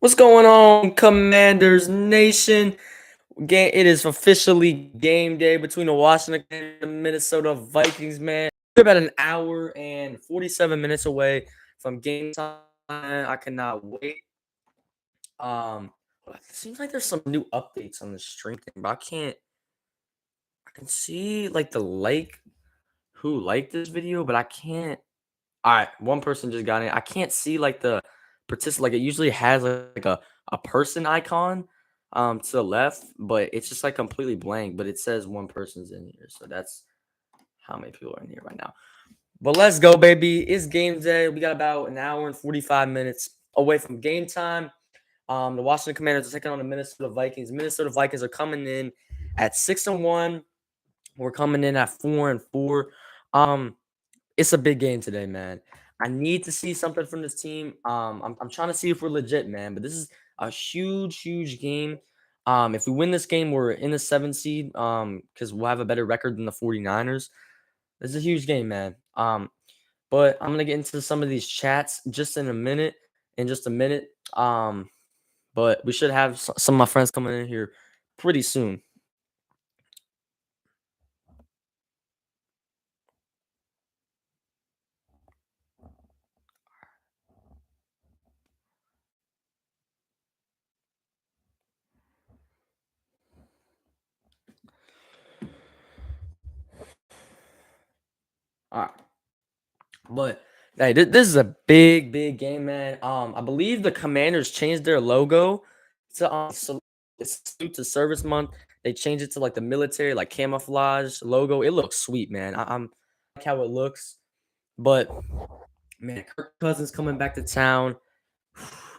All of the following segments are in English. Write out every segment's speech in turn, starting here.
What's going on, Commanders Nation? It is officially game day between the Washington and the Minnesota Vikings, man. We're about an hour and 47 minutes away from game time. I cannot wait. It seems like there's some new updates on the stream thing, but I can see like the who liked this video, but I can't. All right, one person just got in. I can't see like the participant. Like it usually has like a person icon to the left, but it's just like completely blank. But it says one person's in here, so that's how many people are in here right now. But let's go, baby! It's game day. We got about an hour and 45 minutes away from game time. The Washington Commanders are taking on the Minnesota Vikings. Minnesota Vikings are coming in at 6-1. We're coming in at 4-4. It's a big game today, man. I need to see something from this team. I'm trying to see if we're legit, man. But this is a huge, huge game. If we win this game, we're in the 7th seed. Because we'll have a better record than the 49ers. This is a huge game, man. But I'm gonna get into some of these chats just in a minute. In just a minute. But we should have some of my friends coming in here pretty soon. All right. But hey, this is a big, big game, man. I believe the Commanders changed their logo to it's salute to service month. They changed it to like the military, like camouflage logo. It looks sweet, man. I'm like how it looks. But man, Kirk Cousins coming back to town.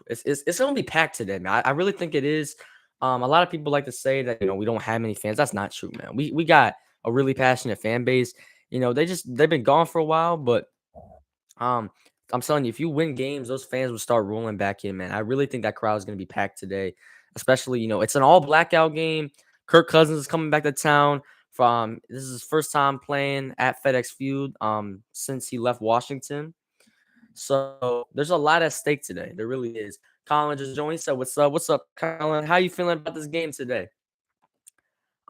It's gonna be packed today, man. I really think it is. A lot of people like to say that we don't have many fans. That's not true, man. We got a really passionate fan base. They've been gone for a while, but um, I'm telling you, if you win games, those fans will start rolling back in, man. I really think that crowd is going to be packed today, especially, it's an all blackout game. Kirk Cousins is coming back to town this is his first time playing at FedEx Field since he left Washington. So there's a lot at stake today. There really is. Colin just joined. He said, "What's up? What's up, Colin? How you feeling about this game today?"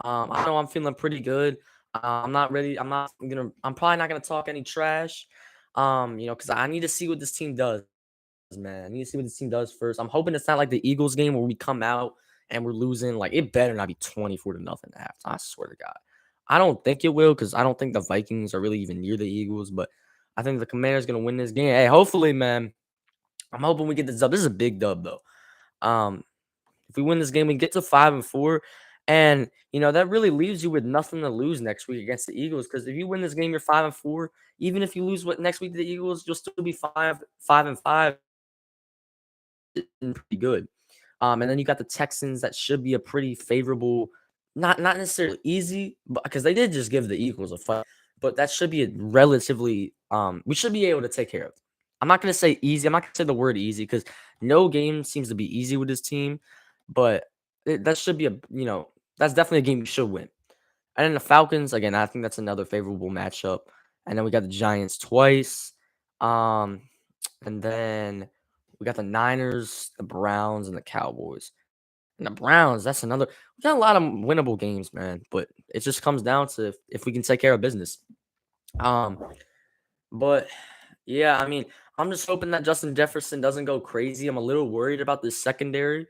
I know I'm feeling pretty good. I'm not ready. I'm probably not gonna talk any trash. Because I need to see what this team does, man. I need to see what this team does first. I'm hoping it's not like the Eagles game where we come out and we're losing. Like it better not be 24-0 at halftime. I swear to God. I don't think it will because I don't think the Vikings are really even near the Eagles, but I think the Commanders gonna win this game. Hey, hopefully, man. I'm hoping we get this dub. This is a big dub though. If we win this game, we get to 5-4. And that really leaves you with nothing to lose next week against the Eagles. Because if you win this game, you're 5-4. Even if you lose next week to the Eagles, you'll still be 5-5. Pretty good. And then you got the Texans. That should be a pretty favorable, not necessarily easy, but because they did just give the Eagles a fight. But that should be a relatively. We should be able to take care of. I'm not gonna say easy. I'm not gonna say the word easy because no game seems to be easy with this team. But that should be that's definitely a game we should win. And then the Falcons, again, I think that's another favorable matchup. And then we got the Giants twice. And then we got the Niners, the Browns, and the Cowboys. And the Browns, that's another. We got a lot of winnable games, man. But it just comes down to if we can take care of business. But yeah, I mean, I'm just hoping that Justin Jefferson doesn't go crazy. I'm a little worried about this secondary.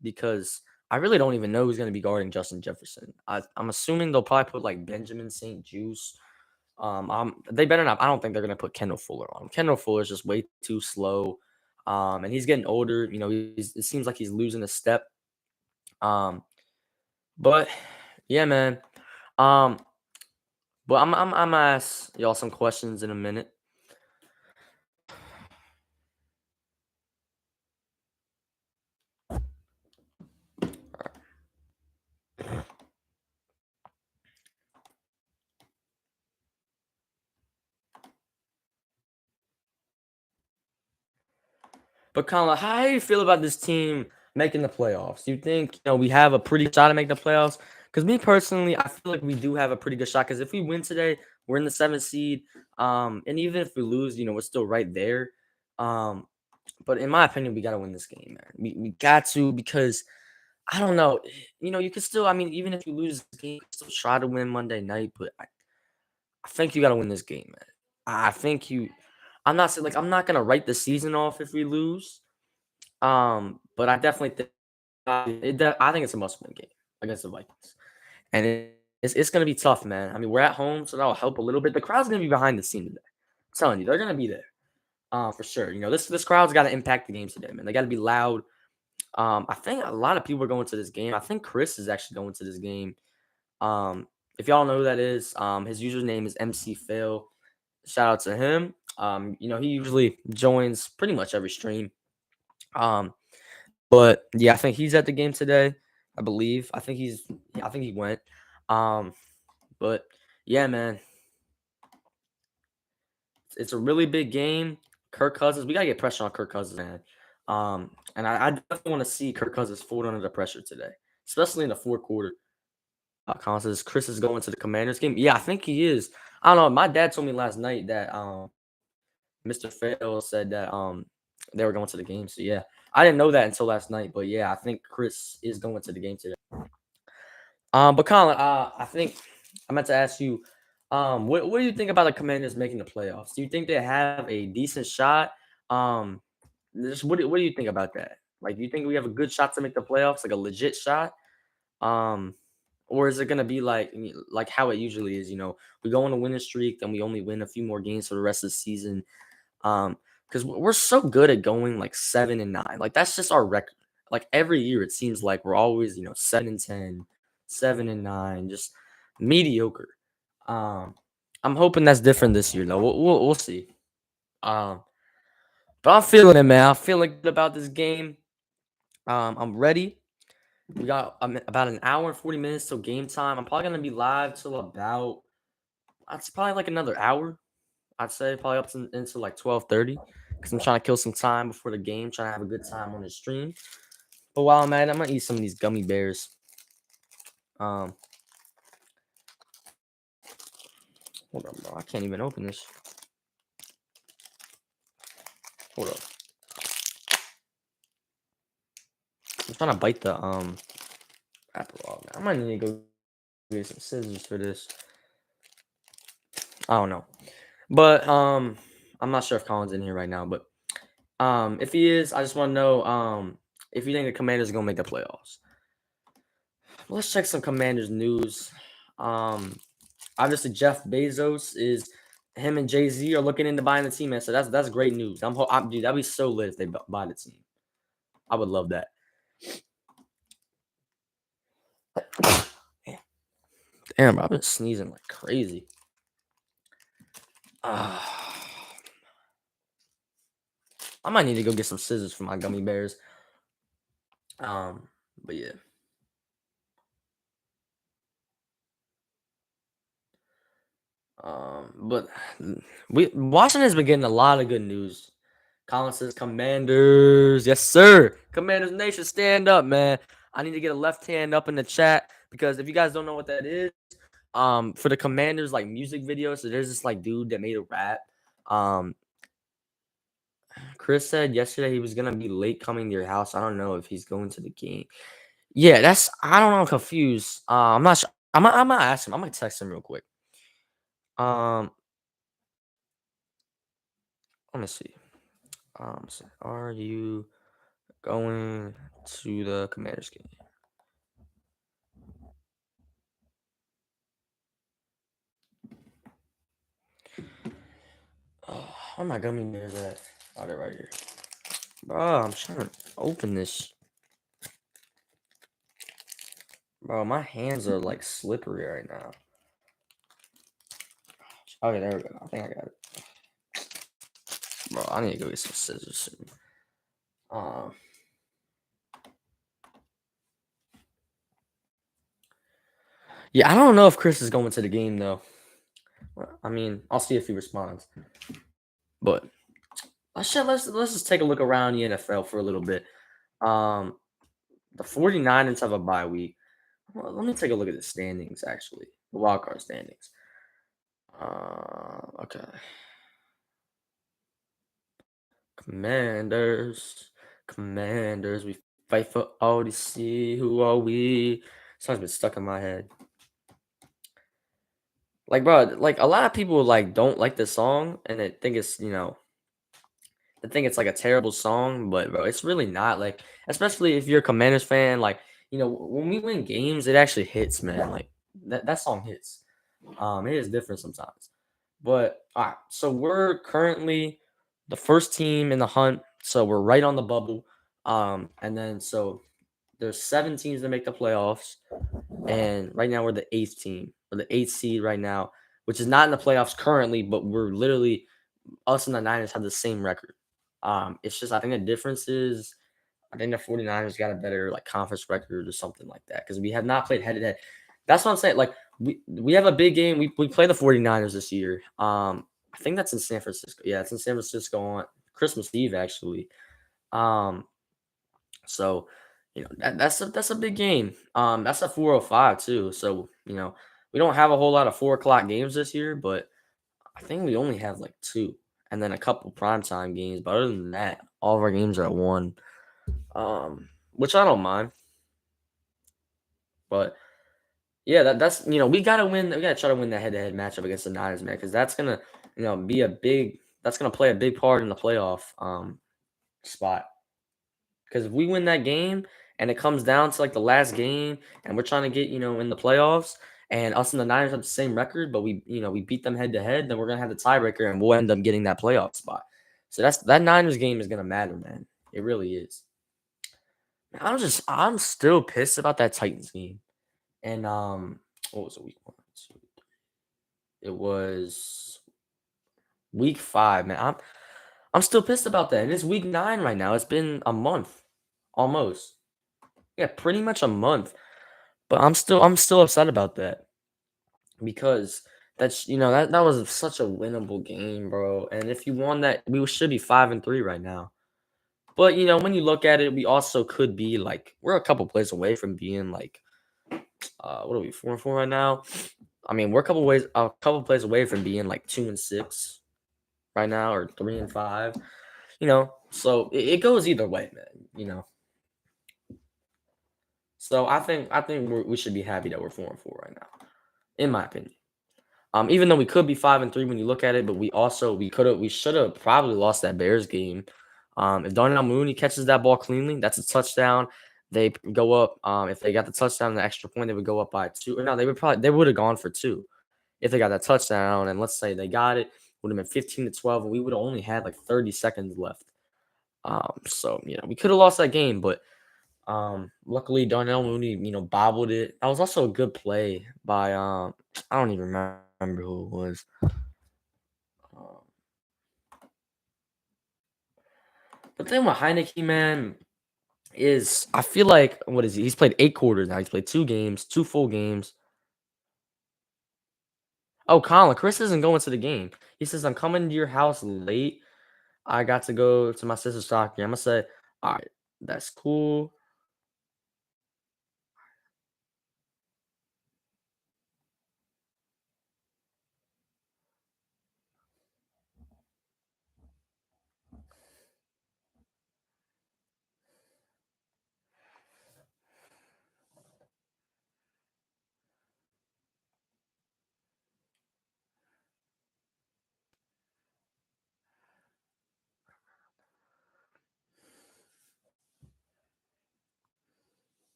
Because I really don't even know who's going to be guarding Justin Jefferson. I'm assuming they'll probably put like Benjamin St. Juice. They better not. I don't think they're going to put Kendall Fuller on him. Kendall Fuller is just way too slow. And he's getting older. It seems like he's losing a step. But yeah, man. But I'm gonna ask y'all some questions in a minute. But Colin, how do you feel about this team making the playoffs? Do you think we have a pretty shot to make the playoffs? Because me personally, I feel like we do have a pretty good shot. Because if we win today, we're in the 7th seed. And even if we lose, we're still right there. But in my opinion, we gotta win this game, man. We got to because I don't know. You could still. I mean, even if you lose this game, you can still try to win Monday night. But I think you gotta win this game, man. I think you. I'm not saying like I'm not gonna write the season off if we lose. But I definitely think I think it's a must-win game against the Vikings, and it's gonna be tough, man. I mean, we're at home, so that'll help a little bit. The crowd's gonna be behind the scene today. I'm telling you, they're gonna be there, for sure. This crowd's got to impact the game today, man. They got to be loud. I think a lot of people are going to this game. I think Chris is actually going to this game. Um, if y'all know who that is, his username is MC Fail. Shout out to him. He usually joins pretty much every stream. Um, but yeah, I think he's at the game today. I believe. I think he went. Um, but yeah, man, it's a really big game. Kirk Cousins, we gotta get pressure on Kirk Cousins, man. And I definitely want to see Kirk Cousins fold under the pressure today, especially in the fourth quarter. Colin says Chris is going to the Commanders game. Yeah, I think he is. I don't know. My dad told me last night that Mr. Fail said that they were going to the game. So yeah, I didn't know that until last night. But yeah, I think Chris is going to the game today. But Colin, I think I meant to ask you, what do you think about the Commanders making the playoffs? Do you think they have a decent shot? Um, what do you think about that? Like, do you think we have a good shot to make the playoffs, like a legit shot? Um, or is it gonna be like how it usually is? We go on a winning streak, then we only win a few more games for the rest of the season. Because we're so good at going like 7-9. Like that's just our record. Like every year, it seems like we're always 7-10, 7-9, just mediocre. Um, I'm hoping that's different this year though. We'll see. Um, but I'm feeling it, man. I'm feeling good about this game. I'm ready. We got about an hour and 40 minutes till game time. I'm probably gonna be live till about. It's probably like another hour. I'd say probably up into like 12:30 because I'm trying to kill some time before the game, trying to have a good time on the stream. But while I'm at it, I'm gonna eat some of these gummy bears. Um, Hold on, bro. I can't even open this. Hold up. I'm trying to bite the apple off. I might need to go get some scissors for this. I don't know, but I'm not sure if Colin's in here right now, but if he is, I just want to know if you think the Commanders are gonna make the playoffs. Let's check some Commanders news. Um, Obviously Jeff Bezos is him and Jay-Z are looking into buying the team, man. So that's great news. Dude, that'd be so lit if they buy the team. I would love that. Damn, bro, I've been sneezing like crazy. I might need to go get some scissors for my gummy bears. But yeah. But Washington has been getting a lot of good news. Colin says Commanders. Yes, sir. Commanders Nation, stand up, man. I need to get a left hand up in the chat because if you guys don't know what that is, for the Commanders like music videos, so there's this like dude that made a rap. Chris said yesterday he was gonna be late coming to your house. I don't know if he's going to the game. Yeah, I don't know. I'm confused. I'm not sure. I'm gonna ask him. I'm gonna text him real quick. Um, Let me see. Are you going to the Commanders game? Oh, where my gummy bears at? Oh, they're right here. Bro, I'm trying to open this. Bro, my hands are like slippery right now. Okay, there we go. I think I got it. Bro, I need to go get some scissors soon. Yeah, I don't know if Chris is going to the game though. I mean, I'll see if he responds. But let's just take a look around the NFL for a little bit. The 49ers have a bye week. Well, let me take a look at the standings actually. The wild card standings. Okay. Commanders, Commanders, we fight for all to see. Who are we? Song's been stuck in my head. Like, bro, like a lot of people like don't like this song and they think it's I think it's like a terrible song, but bro, it's really not. Like, especially if you're a Commanders fan, like, when we win games, it actually hits, man. Like that song hits. It is different sometimes. But all right, so we're currently the first team in the hunt, so we're right on the bubble. And then so there's 7 teams that make the playoffs, and right now we're the eighth team. We're the eighth seed right now, which is not in the playoffs currently, but we're literally us and the Niners have the same record. It's just I think the difference is I think the 49ers got a better like conference record or something like that because we have not played head to head. That's what I'm saying. Like we have a big game. We play the 49ers this year. I think that's in San Francisco. Yeah, it's in San Francisco on Christmas Eve actually. Um, so that's a big game. That's a 4:05 too. So we don't have a whole lot of 4 o'clock games this year, but I think we only have like two, and then a couple primetime games. But other than that, all of our games are at one. Which I don't mind. But yeah, that's we gotta win. We gotta try to win that head-to-head matchup against the Niners, man, because that's gonna be a big. That's gonna play a big part in the playoff spot. Because if we win that game and it comes down to like the last game and we're trying to get, in the playoffs and us and the Niners have the same record, but we beat them head to head, then we're gonna have the tiebreaker and we'll end up getting that playoff spot. So that Niners game is gonna matter, man. It really is. I'm still pissed about that Titans game. And what was it, week one? Two, it was week 5, man. I'm still pissed about that. And it's week 9 right now. It's been a month almost. Yeah, pretty much a month. But I'm still upset about that because that was such a winnable game, bro. And if you won that, we should be 5-3 right now. But when you look at it, we also could be like we're a couple plays away from being like what are we 4-4 right now? I mean, we're a couple plays away from being like 2-6 right now or 3-5. So it goes either way, man. So I think we should be happy that we're 4-4 right now, in my opinion. Even though we could be 5-3 when you look at it, but we should have probably lost that Bears game. If Darnell Mooney catches that ball cleanly, that's a touchdown. They go up. If they got the touchdown and the extra point, they would go up by 2. Or no, they would have gone for 2 if they got that touchdown. And let's say they got it, would have been 15-12, and we would have only had like 30 seconds left. So we could have lost that game, but luckily Darnell Mooney, bobbled it. That was also a good play by I don't even remember who it was. Um, but then with Heineke, man, is I feel like what is he? He's played 8 quarters now. He's played 2 games, 2 full games. Oh, Colin, Chris isn't going to the game. He says, I'm coming to your house late. I got to go to my sister's soccer game. I'm gonna say, all right, that's cool.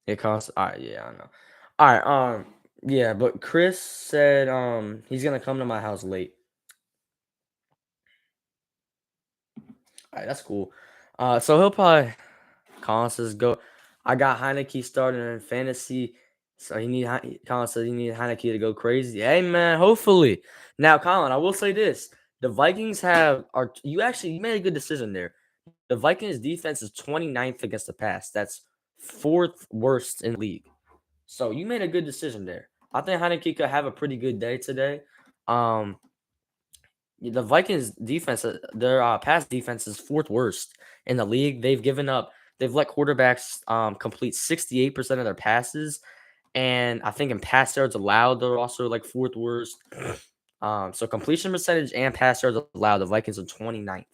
It costs. All right, yeah, I know. All right, yeah, but Chris said he's gonna come to my house late. All right, that's cool. So he'll probably Colin says go. I got Heineke starting in fantasy, so Colin says he need Heineke to go crazy. Hey man, hopefully. Now, Colin, I will say this: the Vikings you made a good decision there. The Vikings defense is 29th against the pass. That's fourth worst in the league. So you made a good decision there. I think Heineke could have a pretty good day today. Um, the Vikings defense, their pass defense is fourth worst in the league. They've let quarterbacks complete 68% of their passes, and I think in pass yards allowed, they're also like fourth worst. So completion percentage and pass yards allowed, the Vikings are 29th.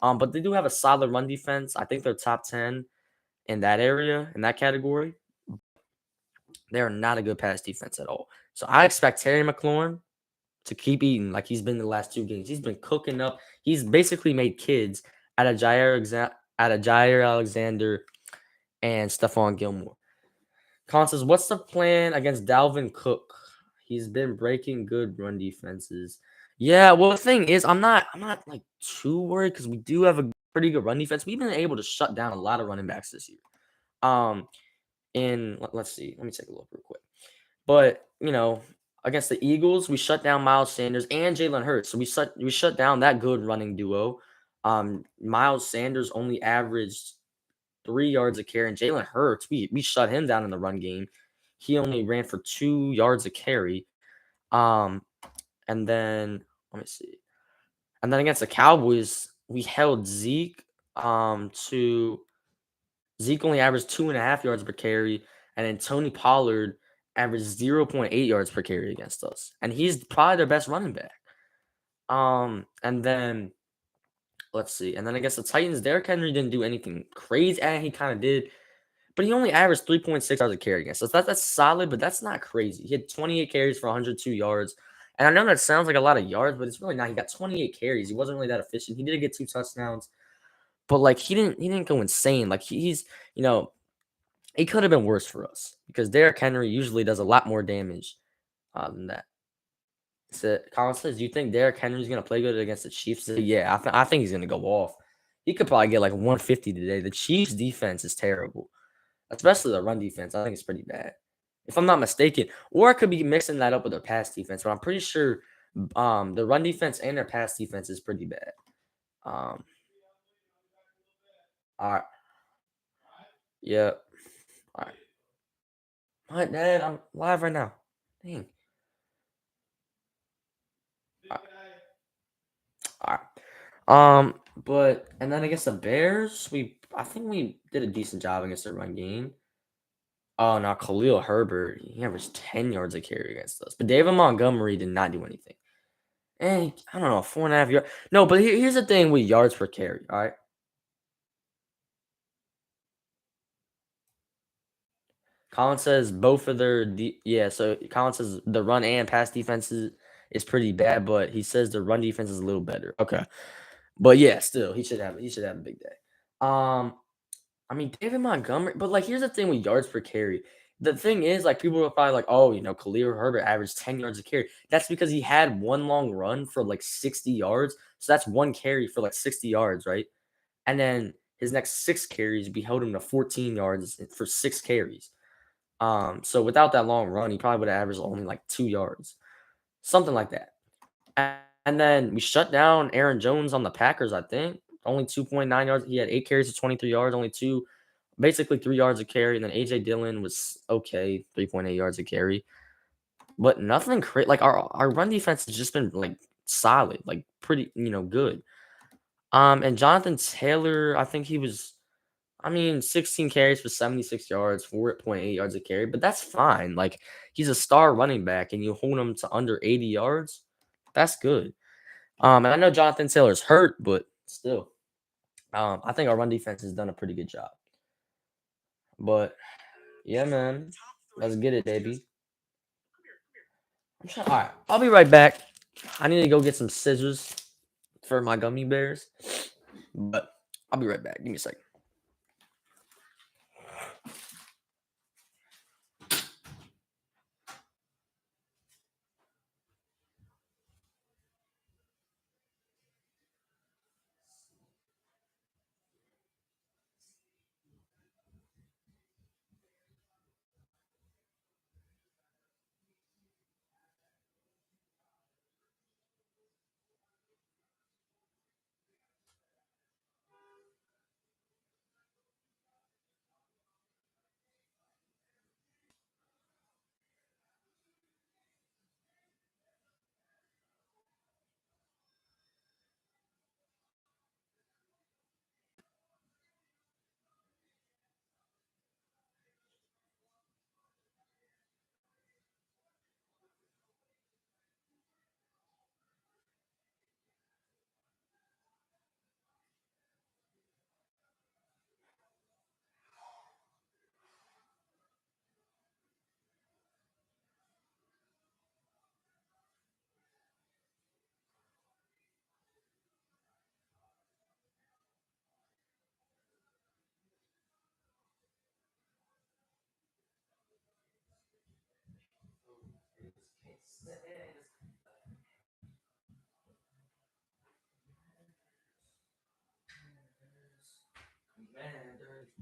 But they do have a solid run defense. I think they're top 10 in that area, in that category. They are not a good pass defense at all. So I expect Terry McLaurin to keep eating like he's been the last two games. He's been cooking up. He's basically made kids out of Jair Alexander and Stephon Gilmore. Colin says, "What's the plan against Dalvin Cook? He's been breaking good run defenses." Yeah, well, the thing is, I'm not like too worried because we do have a pretty good run defense. We've been able to shut down a lot of running backs this year. Um, let's see, let me take a look real quick. But against the Eagles, we shut down Miles Sanders and Jalen Hurts. So we shut down that good running duo. Miles Sanders only averaged 3 yards a carry, and Jalen Hurts, we shut him down in the run game. He only ran for 2 yards a carry. Um, and then let me see. And then against the Cowboys, we held Zeke only averaged 2.5 yards per carry, and then Tony Pollard averaged 0.8 yards per carry against us. And he's probably their best running back. And then let's see. And then against the Titans, Derrick Henry didn't do anything crazy. And he kind of did, but he only averaged 3.6 yards a carry against us. That's solid, but that's not crazy. He had 28 carries for 102 yards. And I know that sounds like a lot of yards, but it's really not. He got 28 carries. He wasn't really that efficient. He did get 2 touchdowns, but like he didn't go insane. Like he's it could have been worse for us because Derrick Henry usually does a lot more damage than that. So Colin says, "Do you think Derrick Henry's going to play good against the Chiefs?" Yeah, I think he's going to go off. He could probably get like 150 today. The Chiefs' defense is terrible, especially the run defense. I think it's pretty bad, if I'm not mistaken. Or I could be mixing that up with their pass defense, but I'm pretty sure the run defense and their pass defense is pretty bad. Um, all right, yeah, all right. What, Dad? I'm live right now. Dang. All right. But and then against the Bears, I think we did a decent job against the run game. Oh no, Khalil Herbert, he averaged 10 yards a carry against us. But David Montgomery did not do anything. And I don't know, 4.5 yards. No, but here's the thing with yards per carry, all right? Colin says both of yeah, so Colin says the run and pass defenses is pretty bad, but he says the run defense is a little better. Okay. But yeah, still he should have a big day. Um I mean, David Montgomery, but like, here's the thing with yards per carry. The thing is, like, people are probably like, oh, Khalil Herbert averaged 10 yards a carry. That's because he had one long run for like 60 yards. So that's one carry for like 60 yards, right? And then his next six carries, we held him to 14 yards for six carries. So without that long run, he probably would have averaged only like 2 yards, something like that. And then we shut down Aaron Jones on the Packers, I think. Only 2.9 yards. He had 8 carries to 23 yards, only basically 3 yards a carry. And then AJ Dillon was okay, 3.8 yards a carry. But nothing crazy. Like our run defense has just been like solid, like pretty, good. And Jonathan Taylor, I think he was, 16 carries for 76 yards, 4.8 yards a carry, but that's fine. Like he's a star running back and you hold him to under 80 yards. That's good. And I know Jonathan Taylor's hurt, but still, I think our run defense has done a pretty good job. But yeah, man, let's get it, baby. All right, I'll be right back. I need to go get some scissors for my gummy bears, but I'll be right back. Give me a second.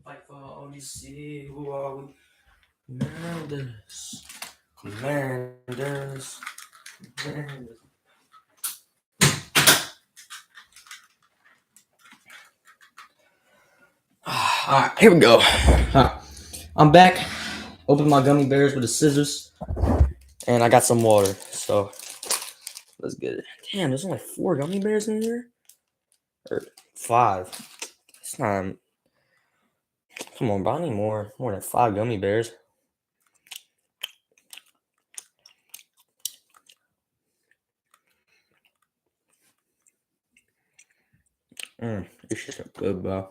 Fight for ODC. Who are we? Commanders. Commanders. Commanders. All right, here we go. All right, I'm back. Open my gummy bears with the scissors, and I got some water. So let's get it. Damn, there's only 4 gummy bears in here, or 5. It's not. Come on, bro. I need more than 5 gummy bears. This shit's so good, bro.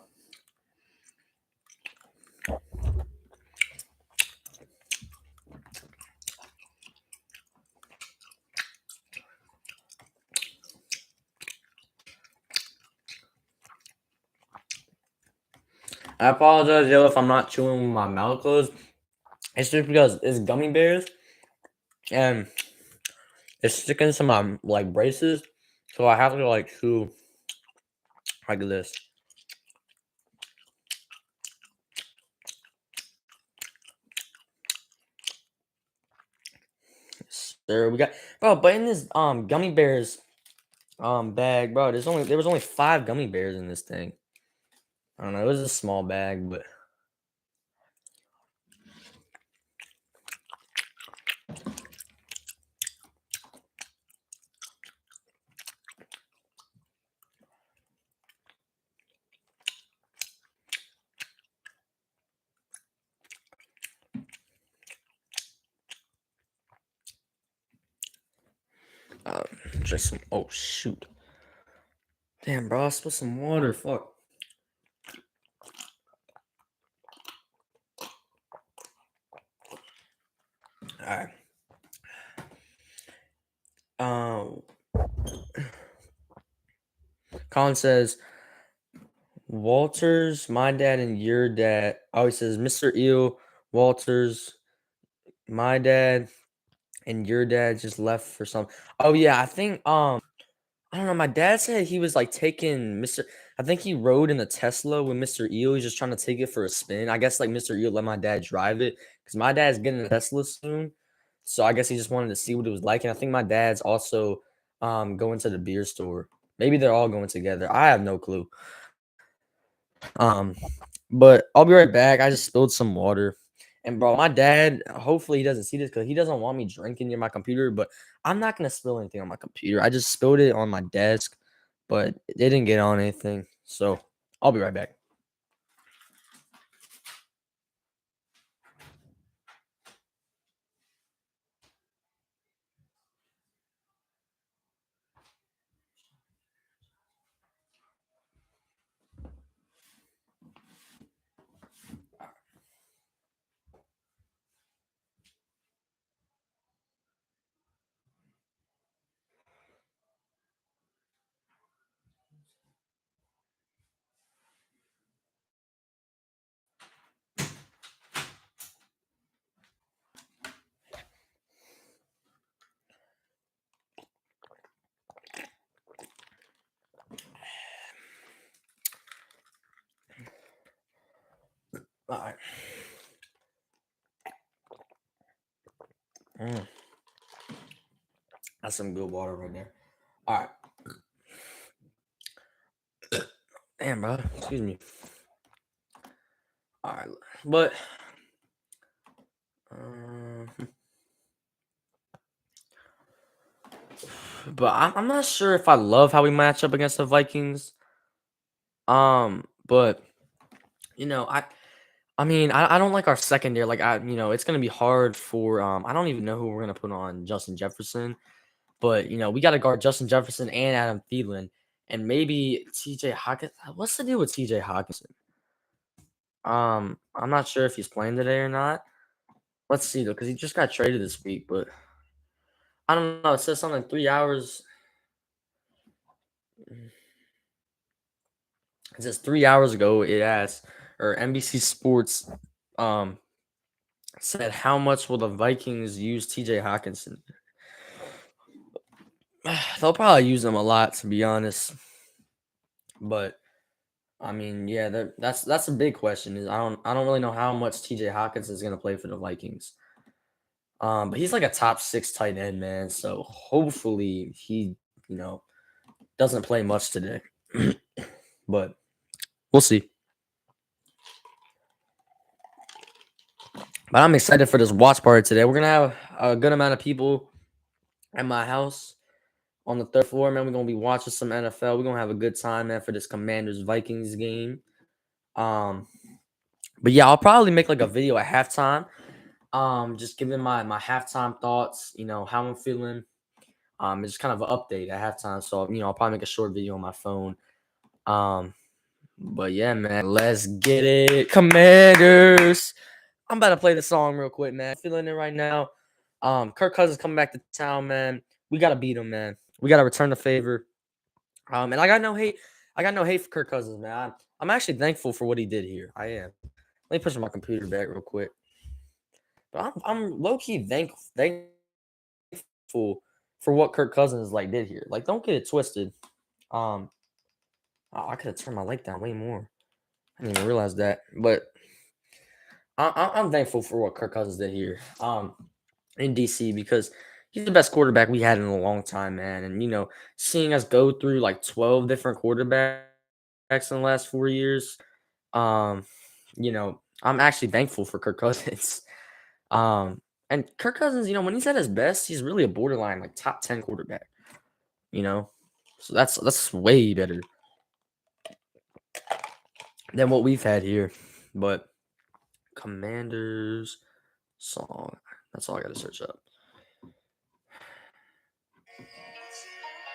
I apologize, yo, if I'm not chewing with my mouth closed. It's just because it's gummy bears, and it's sticking to my like braces, so I have to like chew like this. Sir, we got bro, but in this gummy bears bag, bro, there was only 5 gummy bears in this thing. I don't know, it was a small bag, but just some. Oh shoot, damn, bro, I spilled some water. Fuck. All right. Um, Colin says Walters, my dad, and your dad. Oh, he says Mr. Eel, Walters, my dad, and your dad just left for some. Oh yeah, I think I don't know. My dad said he was like taking Mr. I think he rode in a Tesla with Mr. Eel. He's just trying to take it for a spin. I guess like Mr. Eel let my dad drive it because my dad's getting a Tesla soon. So I guess he just wanted to see what it was like. And I think my dad's also going to the beer store. Maybe they're all going together. I have no clue. Um, but I'll be right back. I just spilled some water. And bro, my dad, hopefully he doesn't see this because he doesn't want me drinking near my computer. But I'm not gonna spill anything on my computer. I just spilled it on my desk, but it didn't get on anything. So I'll be right back. All right. Mm, that's some good water right there. All right. Damn, bro. Excuse me. All right. But uh, I'm not sure if I love how we match up against the Vikings. But I mean, I don't like our secondary. Like it's gonna be hard for I don't even know who we're gonna put on Justin Jefferson, but we gotta guard Justin Jefferson and Adam Thielen, and maybe TJ Hawkins. What's the deal with TJ Hawkinson? I'm not sure if he's playing today or not. Let's see though, because he just got traded this week, but I don't know. It says something 3 hours. It says 3 hours ago. It asked or NBC Sports um said how much will the Vikings use TJ Hawkinson? They'll probably use him a lot, to be honest. But I mean, yeah, that's a big question. Is I don't really know how much TJ Hawkins is gonna play for the Vikings. But he's like a top 6 tight end, man. So hopefully he, you know, doesn't play much today. But we'll see. But I'm excited for this watch party today. We're gonna have a good amount of people at my house on the third floor, man. We're gonna be watching some NFL. We're gonna have a good time, man, for this Commanders Vikings game. Um, but yeah, I'll probably make like a video at halftime. Just giving my halftime thoughts, how I'm feeling. It's just kind of an update at halftime. So, I'll probably make a short video on my phone. Um, but yeah, man, let's get it. Commanders. I'm about to play the song real quick, man. Feeling it right now. Kirk Cousins coming back to town, man. We gotta beat him, man. We gotta return the favor. And I got no hate. I got no hate for Kirk Cousins, man. I'm actually thankful for what he did here. I am. Let me push my computer back real quick. But I'm low key thankful for what Kirk Cousins like did here. Like, don't get it twisted. I could have turned my light down way more. I didn't even realize that. But I'm thankful for what Kirk Cousins did here. In DC, because he's the best quarterback we had in a long time, man. And seeing us go through like 12 different quarterbacks in the last 4 years, um, I'm actually thankful for Kirk Cousins. And Kirk Cousins, when he's at his best, he's really a borderline like top 10 quarterback. So that's way better than what we've had here. But Commanders song, that's all I gotta search up.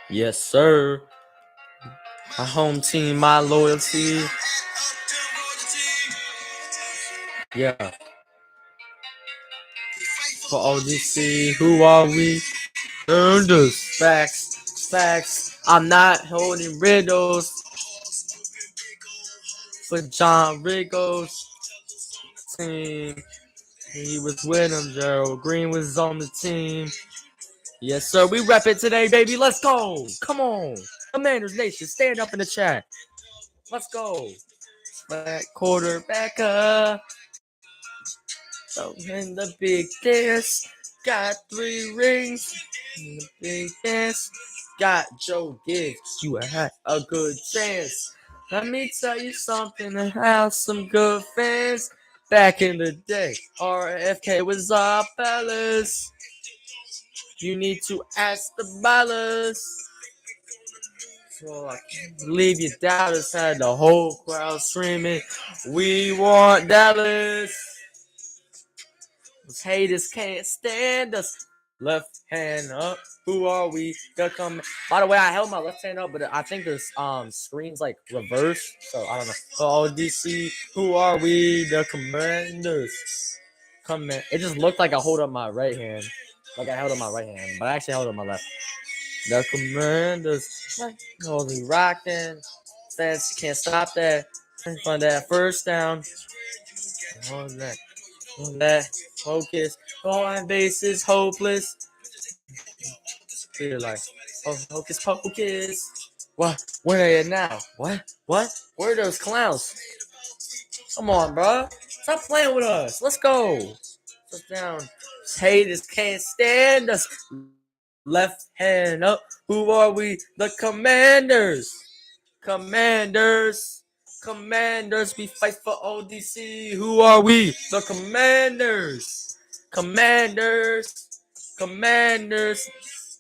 Yes, sir. My home team, my loyalty. Yeah. For OGC, who are we? Earners. Facts. I'm not holding riddles for John Riggles team. He was with him. Gerald Green was on the team. Yes, sir. We rep it today, baby. Let's go. Come on. Commanders Nation, stand up in the chat. Let's go. Back quarterback up. So in the big dance, got 3 rings. In the big dance, got Joe Gibbs. You had a good chance. Let me tell you something. I have some good fans. Back in the day, RFK was our fellas. You need to ask the ballers. So I can't believe you doubters had the whole crowd screaming, "We want Dallas." Those haters can't stand us. Left hand up. Who are we? By the way, I held my left hand up, but I think this screen's like reversed, so I don't know. Oh, DC, who are we? The Commanders. It just looked like I hold up my right hand, like I held up my right hand, but I actually held up my left. The Commanders, we rocking. Fans can't stop that. Find that first down. On that focus. Going bases hopeless. Feel like hocus pocus. What? Where are you now? What? Where are those clowns? Come on, bro. Stop playing with us. Let's go. Sit down. Haters can't stand us. Left hand up. Who are we? The Commanders. Commanders. We fight for ODC. Who are we? The Commanders. Commanders.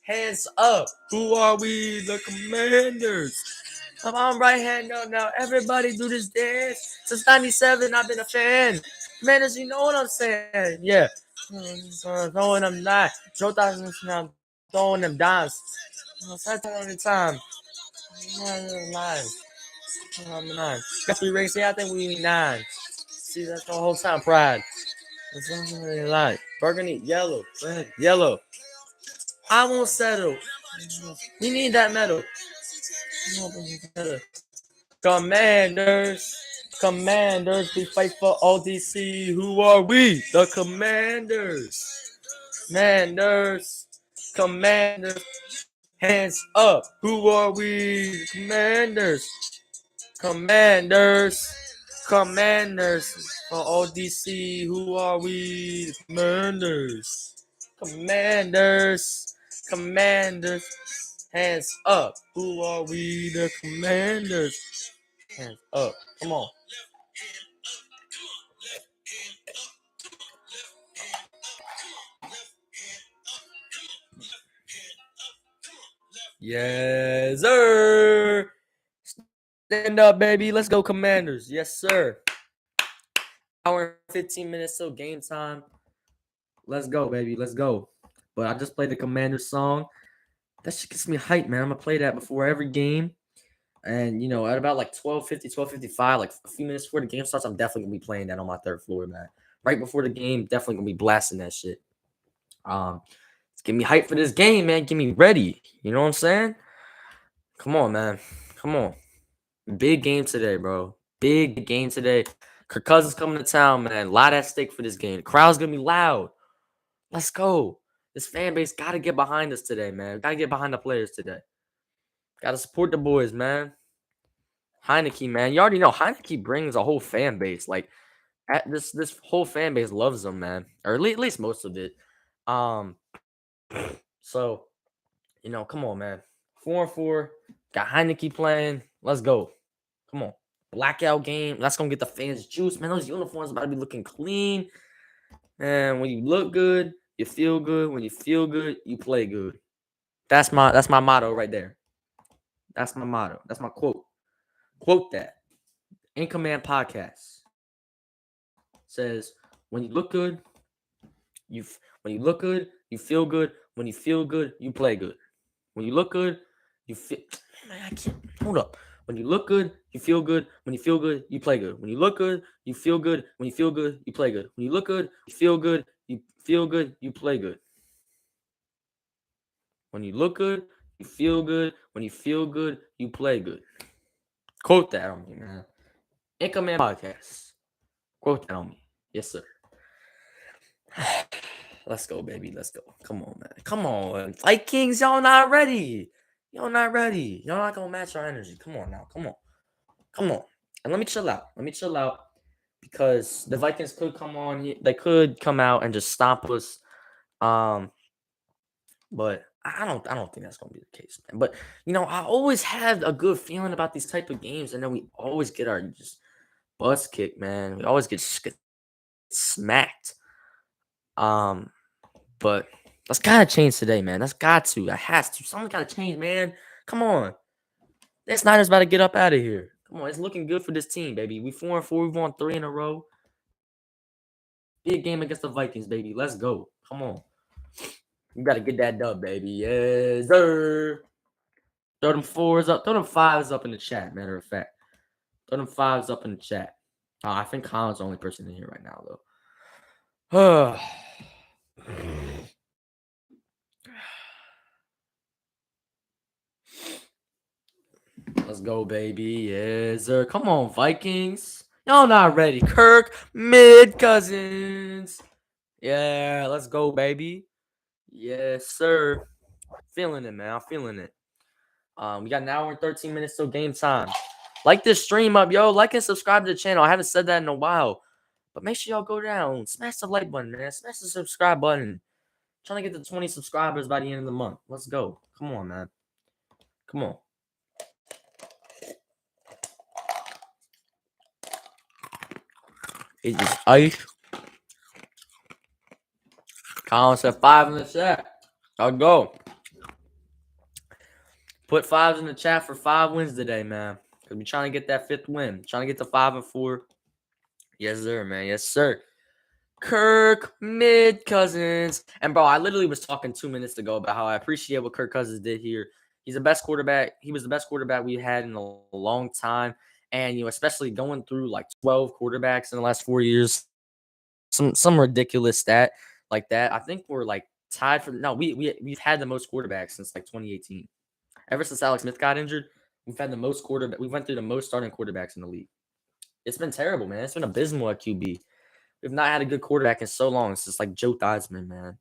Hands up. Who are we? The Commanders. Come on, right hand up now. Everybody do this dance. Since 97, I've been a fan. Commanders, you know what I'm saying? Yeah. Throwing them knives. Joe Dawson now throwing them dimes. That's all the time. 9. Got 3 rings. See, I think we need 9. See, that's the whole time. Pride. That's something really like. Burgundy, yellow, red, yellow. I won't settle. We need that medal. Commanders. We fight for ODC. Who are we? The Commanders. Commanders. Hands up. Who are we? The Commanders. Commanders. Commanders. For ODC, who are we? Commanders. Commanders. Commanders. Hands up. Who are we? The Commanders. Hands up. Come on. Yes, sir. Stand up, baby. Let's go, Commanders. Yes, sir. Hour and 15 minutes till game time. Let's go, baby. Let's go. But I just played the Commanders song. That shit gets me hyped, man. I'm going to play that before every game. And, at about like 12:50, 12:55, like a few minutes before the game starts, I'm definitely going to be playing that on my third floor, man. Right before the game, definitely going to be blasting that shit. It's get me hyped for this game, man. Get me ready. You know what I'm saying? Come on, man. Come on. Big game today, bro. Big game today. Kirk Cousins coming to town, man. A lot at stake for this game. The crowd's going to be loud. Let's go. This fan base got to get behind us today, man. Got to get behind the players today. Got to support the boys, man. Heineke, man. You already know Heineke brings a whole fan base. Like, this whole fan base loves him, man. Or at least most of it. So, come on, man. 4-4. Got Heineke playing. Let's go. Come on. Blackout game. That's going to get the fans juice, man. Those uniforms about to be looking clean. And when you look good, you feel good. When you feel good, you play good. That's my motto right there. That's my motto. That's my quote. Quote that. In Command Podcast says, when you look good, when you look good, you feel good. When you feel good, you play good. When you look good, you feel. Man, I can't. Hold up. When you look good, you feel good. When you feel good, you play good. When you look good, you feel good. When you feel good, you play good. When you look good, you feel good. You feel good. You play good. When you look good, you feel good. When you feel good, you play good. Quote that on me, man. In Command Podcast. Quote that on me. Yes, sir. Let's go, baby. Let's go. Come on, man. Come on. Vikings, y'all not ready. Y'all not ready. Y'all not going to match our energy. Come on now. Come on. Come on. And let me chill out. Because the Vikings could come on. They could come out and just stomp us. But I don't think that's going to be the case, man. But, I always have a good feeling about these type of games. And then we always get our just bus kicked, man. We always get smacked. But that's gotta change today, man. That's got to. That has to. Something's gotta change, man. Come on. That Snyder's about to get up out of here. Come on, it's looking good for this team, baby. We 4-4. We've won 3 in a row. Big game against the Vikings, baby. Let's go. Come on. You gotta get that dub, baby. Yes, sir. Throw them 4s up. Throw them 5s up in the chat, matter of fact. Throw them 5s up in the chat. I think Colin's the only person in here right now, though. Let's go, baby. Yes, sir. Come on, Vikings. Y'all not ready. Kirk, Cousins. Yeah, let's go, baby. Yes, sir. Feeling it, man. I'm feeling it. We got an hour and 13 minutes till game time. Like this stream up, yo. Like and subscribe to the channel. I haven't said that in a while. But make sure y'all go down. Smash the like button, man. Smash the subscribe button. Trying to get to 20 subscribers by the end of the month. Let's go. Come on, man. Come on. It's just ice. Colin said 5 in the chat. I'll go. Put 5s in the chat for 5 wins today, man. Because we're trying to get that 5th win. Trying to get to 5-4. Yes, sir, man. Yes, sir. Kirk Cousins. And, bro, I literally was talking 2 minutes ago about how I appreciate what Kirk Cousins did here. He's the best quarterback. He was the best quarterback we had in a long time. And, especially going through like 12 quarterbacks in the last 4 years. Some ridiculous stat like that. I think we're like tied for we've had the most quarterbacks since like 2018. Ever since Alex Smith got injured, we've had the most quarterback. We went through the most starting quarterbacks in the league. It's been terrible, man. It's been abysmal at QB. We've not had a good quarterback in so long. It's just like Joe Theismann, man.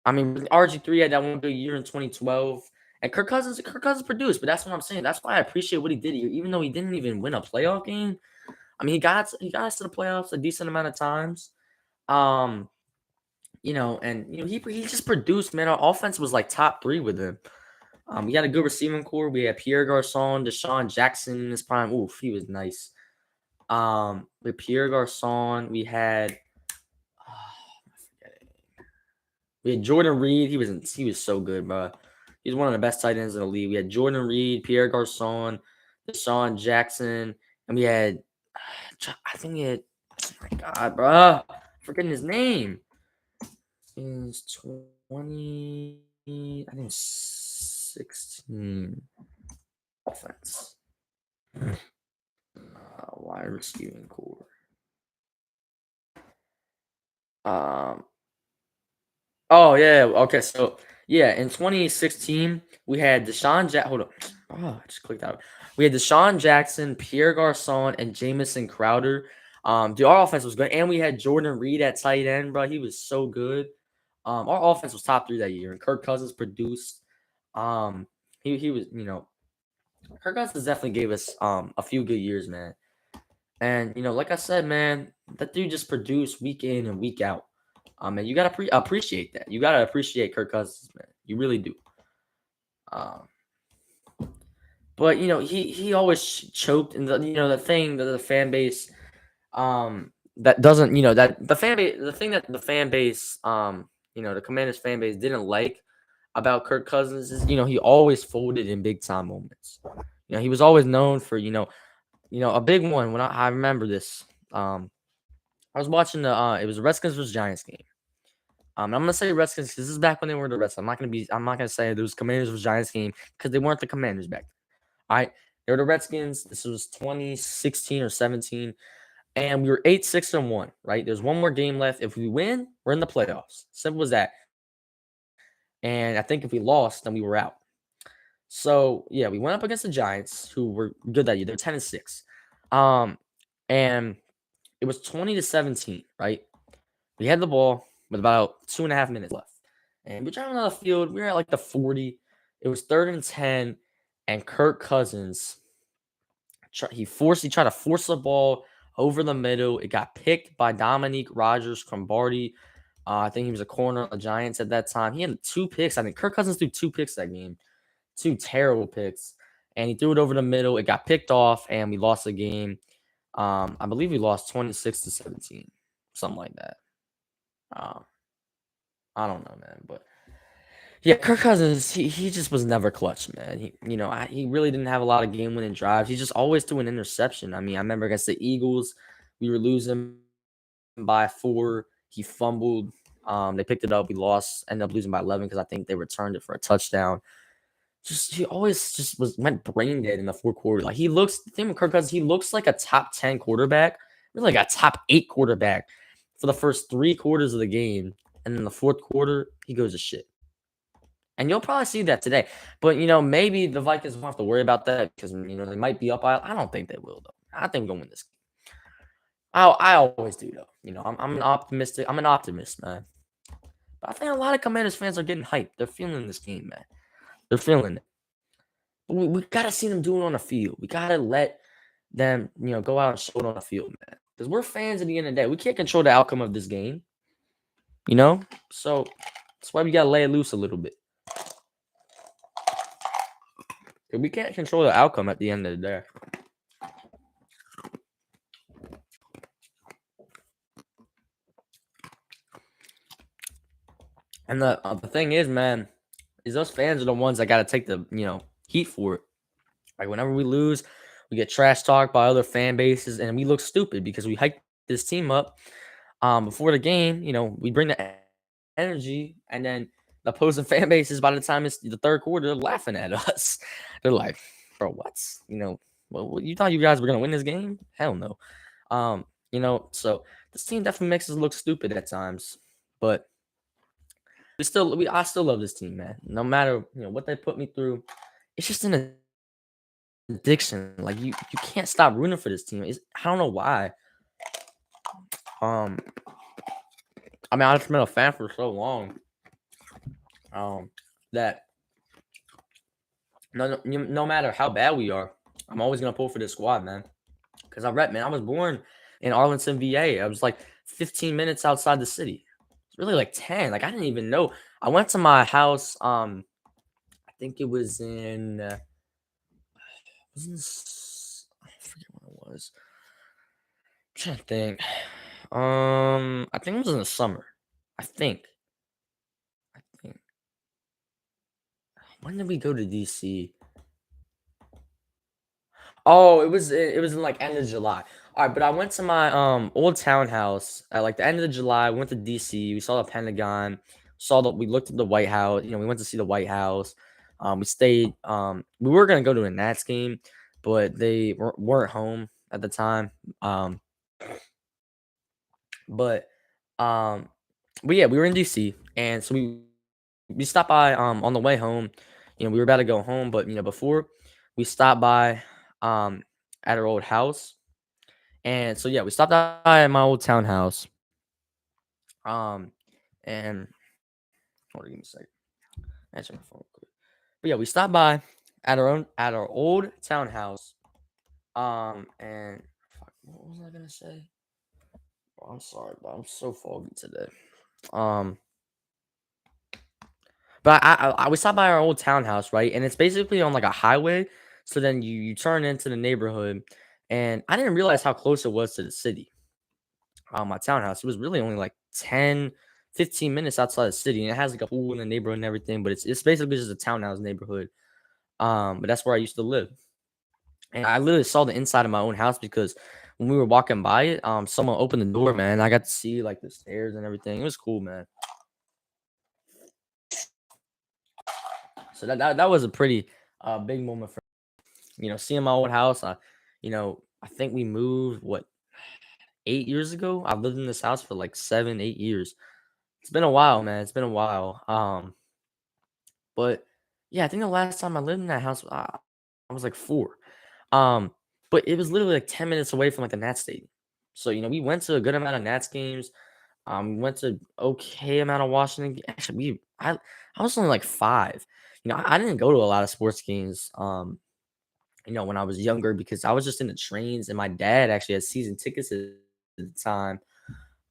I mean, RG3 had that one good year in 2012, And Kirk Cousins produced, but that's what I'm saying. That's why I appreciate what he did here, even though he didn't even win a playoff game. I mean, he got us to the playoffs a decent amount of times. Um, he just produced, man. Our offense was like top 3 with him. We had a good receiving core. We had Pierre Garcon, Deshaun Jackson in his prime. Oof, he was nice. With Pierre Garcon, we had we had Jordan Reed. He was so good, bro. He's one of the best tight ends in the league. We had Jordan Reed, Pierre Garcon, Deshaun Jackson, and we had I think we had oh my god, bro. Forgetting his name. Is 20 I think 16 offense. Wide receiving core. Um. Oh yeah. Okay. So yeah, in 2016 we had Hold on. Oh, I just clicked out. We had Deshaun Jackson, Pierre Garcon, and Jamison Crowder. Dude, our offense was good, and we had Jordan Reed at tight end, bro. He was so good. Our offense was top 3 that year, and Kirk Cousins produced. Um, he was, Kirk Cousins definitely gave us a few good years, man. And like I said, man, that dude just produced week in and week out. And you gotta appreciate that. You gotta appreciate Kirk Cousins, man. You really do. Um, but he always choked, and the thing that the fan base that doesn't that the fan base the thing that the fan base the Commanders fan base didn't like about Kirk Cousins is he always folded in big time moments. He was always known for a big one when I remember this. I was watching it was the Redskins versus Giants game. I'm gonna say Redskins because this is back when they were the Redskins. I'm not gonna say there was Commanders versus Giants game because they weren't the Commanders back then. All right, they were the Redskins. This was 2016 or 17, and we were 8-6-1. Right, there's one more game left. If we win, we're in the playoffs. Simple as that. And I think if we lost, then we were out. So yeah, we went up against the Giants, who were good that year. They're 10-6. And it was 20-17, right? We had the ball with about 2.5 minutes left. And we're driving on the field. We were at like the 40. It was 3rd and 10. And Kirk Cousins, he tried to force the ball over the middle. It got picked by Dominique Rodgers-Crombardi. I think he was a corner on the Giants at that time. He had 2 picks. I think Kirk Cousins threw 2 picks that game. 2 terrible picks. And he threw it over the middle. It got picked off, and we lost the game. I believe we lost 26-17. Something like that. I don't know, man. But yeah, Kirk Cousins, he just was never clutch, man. He really didn't have a lot of game-winning drives. He just always threw an interception. I mean, I remember against the Eagles, we were losing by 4. He fumbled. They picked it up. We lost. Ended up losing by 11 because I think they returned it for a touchdown. He always just went brain dead in the fourth quarter. Like the thing with Kirk Cousins, he looks like a top 10 quarterback, really like a top 8 quarterback for the first 3 quarters of the game, and in the fourth quarter, he goes to shit. And you'll probably see that today. But maybe the Vikings won't have to worry about that because they might be up. I don't think they will though. I think we'll win this game. I always do though. I'm an optimist, man. But I think a lot of Commanders fans are getting hyped. They're feeling this game, man. They're feeling it. We gotta see them do it on the field. We gotta let them, go out and show it on the field, man. Because we're fans at the end of the day. We can't control the outcome of this game. So that's why we gotta lay it loose a little bit. We can't control the outcome at the end of the day. And the thing is, man, is those fans are the ones that got to take the heat for it. Like whenever we lose, we get trash talked by other fan bases, and we look stupid because we hyped this team up before the game. We bring the energy, and then the opposing fan bases, by the time it's the third quarter, they're laughing at us. They're like, "Bro, what's well, you thought you guys were gonna win this game? Hell no." So this team definitely makes us look stupid at times, but I still love this team, man. No matter what they put me through, it's just an addiction. Like you can't stop rooting for this team. I don't know why. I mean, I've been a fan for so long. That no matter how bad we are, I'm always gonna pull for this squad, man. Because I rep, man. I was born in Arlington, VA. I was like 15 minutes outside the city. It's really like 10. Like I didn't even know. I went to my house. I think it was in. I forget what it was. I'm trying to think. I think it was in the summer. I think. I think. When did we go to DC? Oh, it was in like end of July. All right, but I went to my old townhouse at like the end of July. Went to DC. We saw the Pentagon. We looked at the White House. We went to see the White House. We stayed. We were gonna go to a Nats game, but they weren't home at the time. Um, but um, but yeah, we were in DC, and so we stopped by on the way home. We were about to go home, but before we stopped by um at our old house. And so yeah, we stopped by my old townhouse. Um and hold on, give me a second. Answer my phone real quick. But yeah, we stopped by at our old townhouse. And fuck, what was I gonna say? Oh, I'm sorry, but I'm so foggy today. Um but we stopped by our old townhouse, right? And it's basically on like a highway. So then you turn into the neighborhood, and I didn't realize how close it was to the city. My townhouse. It was really only like 10, 15 minutes outside the city. And it has like a pool in the neighborhood and everything, but it's basically just a townhouse neighborhood. But that's where I used to live. And I literally saw the inside of my own house because when we were walking by it, someone opened the door, man. I got to see like the stairs and everything. It was cool, man. So that was a pretty big moment for seeing my old house. I think we moved 8 years ago. I've lived in this house for like 7, 8 years. It's been a while, man. It's been a while. But yeah, I think the last time I lived in that house, I was like 4. Um, but it was literally like 10 minutes away from like the Nats stadium. So, we went to a good amount of Nats games. We went to okay amount of Washington. Actually, I was only like 5. I didn't go to a lot of sports games. When I was younger because I was just in the trains, and my dad actually had season tickets at the time,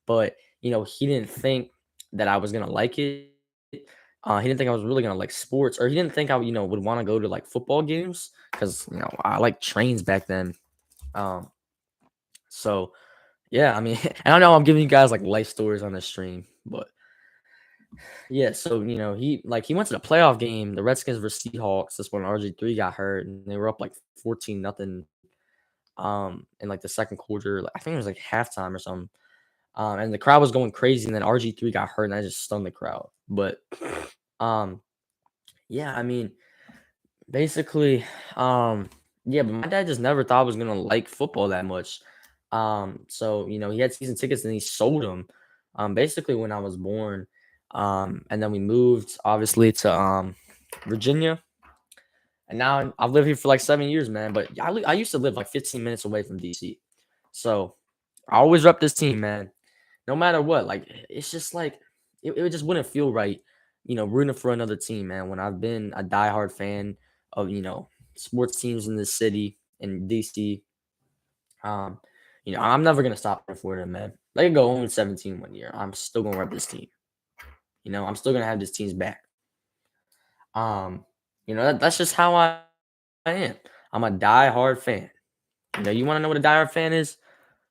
but he didn't think that I was gonna like it. He didn't think I was really gonna like sports, or he didn't think I would want to go to like football games because I like trains back then. Um, so yeah, I mean, I don't know. I'm giving you guys like life stories on this stream, but yeah. So he went to the playoff game, the Redskins versus Seahawks. That's when RG3 got hurt, and they were up like 14-0. In like the second quarter, I think it was like halftime or something. And the crowd was going crazy, and then RG3 got hurt, and I just stunned the crowd. But um, yeah, I mean, basically, yeah, but my dad just never thought I was gonna like football that much. So he had season tickets and he sold them, basically when I was born. And then we moved obviously to Virginia, and now I've lived here for like 7 years, man. But I used to live like 15 minutes away from DC, so I always rep this team, man. No matter what, like it's just like it just wouldn't feel right, rooting for another team, man. When I've been a diehard fan of sports teams in the city in DC, um, I'm never gonna stop rooting for them, man. They can go 0-17 one year. I'm still gonna rep this team. I'm still gonna have this team's back. Um, that's just how I am. I'm a diehard fan. You want to know what a diehard fan is?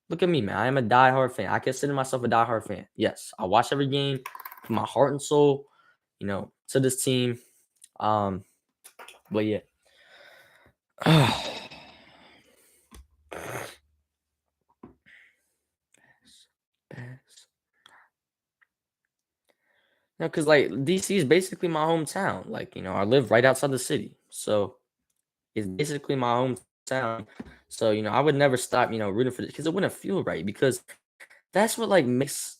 Look at me, man. I am a diehard fan. I consider myself a diehard fan. Yes, I watch every game, put my heart and soul, to this team. Um, but yeah. Because like DC is basically my hometown. Like, I live right outside the city. So it's basically my hometown. So, I would never stop, rooting for this because it wouldn't feel right. Because that's what like makes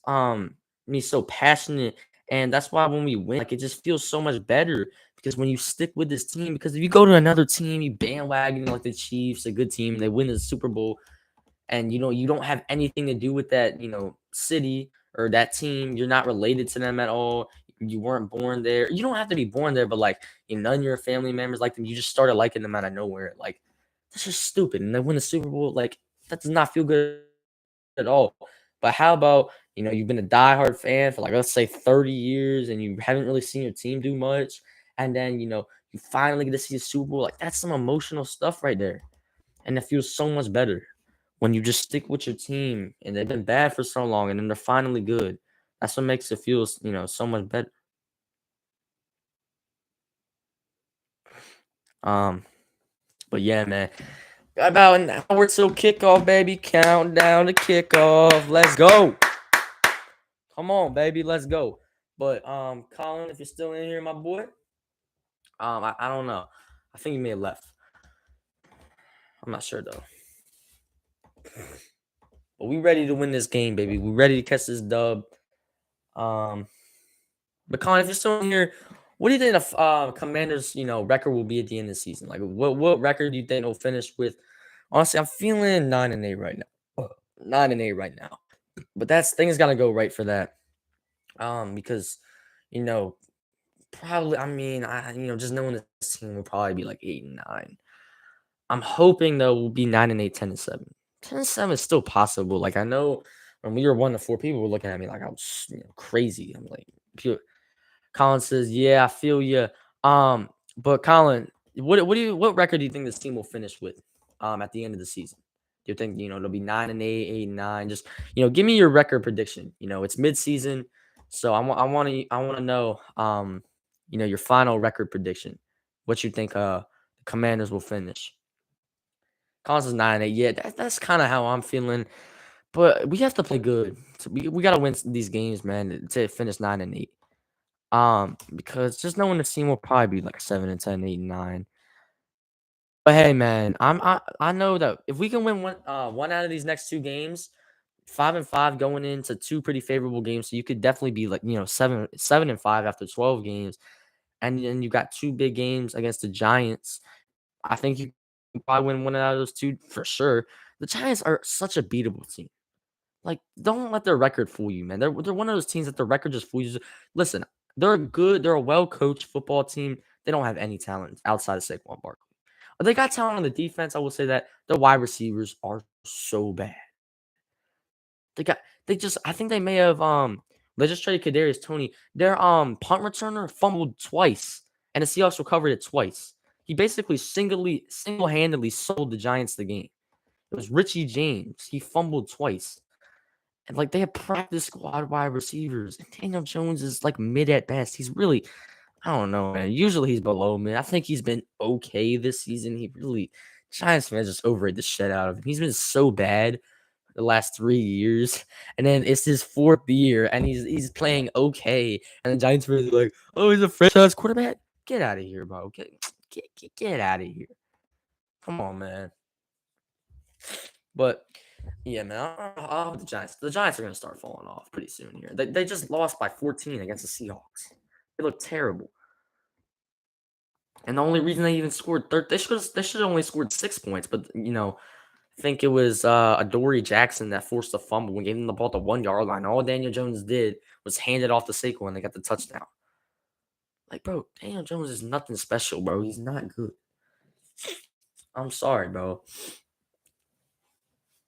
me so passionate, and that's why when we win, like it just feels so much better because when you stick with this team, because if you go to another team, you bandwagon like the Chiefs, a good team, they win the Super Bowl, and you don't have anything to do with that city or that team, you're not related to them at all. you weren't born there. You don't have to be born there, but like none of your family members like them. You just started liking them out of nowhere. Like that's just stupid. And they win the Super Bowl. Like that does not feel good at all. But how about you've been a diehard fan for like let's say 30 years and you haven't really seen your team do much, and then you finally get to see a Super Bowl. Like that's some emotional stuff right there, and it feels so much better when you just stick with your team and they've been bad for so long and then they're finally good. That's what makes it feel so much better. Um, but yeah, man. About an hour till kickoff, baby. Countdown to kickoff. Let's go. Come on, baby. Let's go. But Colin, if you're still in here, my boy, I don't know. I think he may have left. I'm not sure though. But we ready to win this game, baby. We ready to catch this dub. Um, but Colin, if you're still in here, what do you think the Commanders, record will be at the end of the season? Like, what record do you think they'll finish with? Honestly, I'm feeling 9-8 right now. 9-8 right now. But that's things gotta go right for that. Because you know, probably I mean, just knowing this team will probably be like 8-9. I'm hoping though we'll be 9-8, 10-7. 10-7 is still possible. Like I know when we were 1-4, people were looking at me like I was crazy. I'm like, Colin says, "Yeah, I feel you." But Colin, what record do you think this team will finish with? At the end of the season, do you think it'll be 9-8, 8-9? Just give me your record prediction. It's mid-season, so I want to know your final record prediction. What you think the Commanders will finish? Colin says 9-8. Yeah, that's kind of how I'm feeling. But we have to play good. So we got to win these games, man, to finish 9-8. Because just knowing the team will probably be like 7-10, 8-9. But hey, man, I know that if we can win one out of these next two games, 5-5 going into two pretty favorable games, so you could definitely be like 7-5 after 12 games, and then you got two big games against the Giants. I think you can probably win one out of those two for sure. The Giants are such a beatable team. Like, don't let their record fool you, man. They're one of those teams that the record just fools you. Listen, they're good. They're a well coached football team. They don't have any talent outside of Saquon Barkley. They got talent on the defense. I will say that the wide receivers are so bad. They got they just I think they may have they just traded Kadarius Toney. Their punt returner fumbled twice, and the Seahawks recovered it twice. He basically single-handedly sold the Giants the game. It was Richie James. He fumbled twice. And like they have practice squad wide receivers. And Daniel Jones is like mid at best. He's really, I don't know, man. Usually he's below mid. I think he's been okay this season. Giants fans just overrate the shit out of him. He's been so bad the last 3 years. And then it's his fourth year and he's playing okay. And the Giants fans are like, oh, he's a franchise quarterback. Get out of here, bro. Get out of here. Come on, man. But yeah, man, I'll have the Giants. The Giants are going to start falling off pretty soon here. They just lost by 14 against the Seahawks. They look terrible. And the only reason they even scored they should have only scored 6 points. But I think it was Adoree Jackson that forced a fumble and gave them the ball at the 1 yard line. All Daniel Jones did was hand it off to Saquon and they got the touchdown. Like, bro, Daniel Jones is nothing special, bro. He's not good. I'm sorry, bro.